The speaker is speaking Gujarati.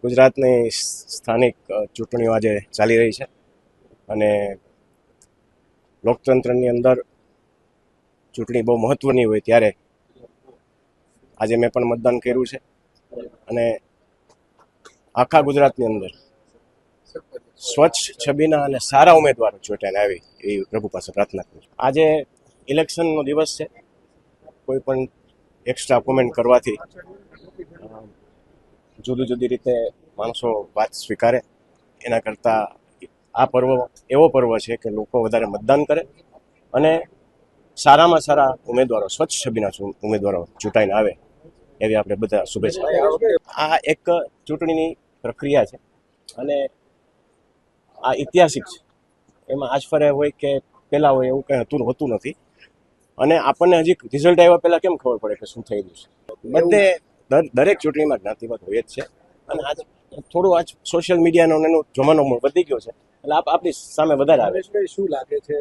ગુજરાતની સ્થાનિક ચૂંટણીઓ આજે ચાલી રહી છે અને લોકતંત્રની અંદર ચૂંટણી બહુ મહત્ત્વની હોય ત્યારે આજે મેં પણ મતદાન કર્યું છે અને આખા ગુજરાતની અંદર સ્વચ્છ છબીના અને સારા ઉમેદવારો ચૂંટાઈને આવી એવી પ્રભુ પાસે પ્રાર્થના કરું છું. આજે ઇલેક્શનનો દિવસ છે. કોઈ પણ એક્સ્ટ્રા કોમેન્ટ કરવાથી જુદી જુદી રીતે માણસો વાત સ્વીકારે એના કરતાં આ પર્વ એવો પર્વ છે કે લોકો વધારે મતદાન કરે અને સારામાં સારા ઉમેદવારો સ્વચ્છ છબીના ઉમેદવારો ચૂંટાઈને આવે એવી આપણે બધા શુભેચ્છા. આ એક ચૂંટણીની પ્રક્રિયા છે અને આ ઐતિહાસિક છે. એમાં આજ ફરે હોય કે પહેલાં હોય એવું કંઈ હોતું નથી અને આપણને હજી રિઝલ્ટ આવ્યા પહેલાં કેમ ખબર પડે કે શું થઈ રહ્યું છે. બધે દરેક ચૂંટણીમાં જ્ઞાતિવાદ હોય જ છે અને આજ થોડું સોશિયલ મીડિયાનો એનો જમાનો વધી ગયો છે એટલે આપણી સામે વધારે આવે છે. શું લાગે છે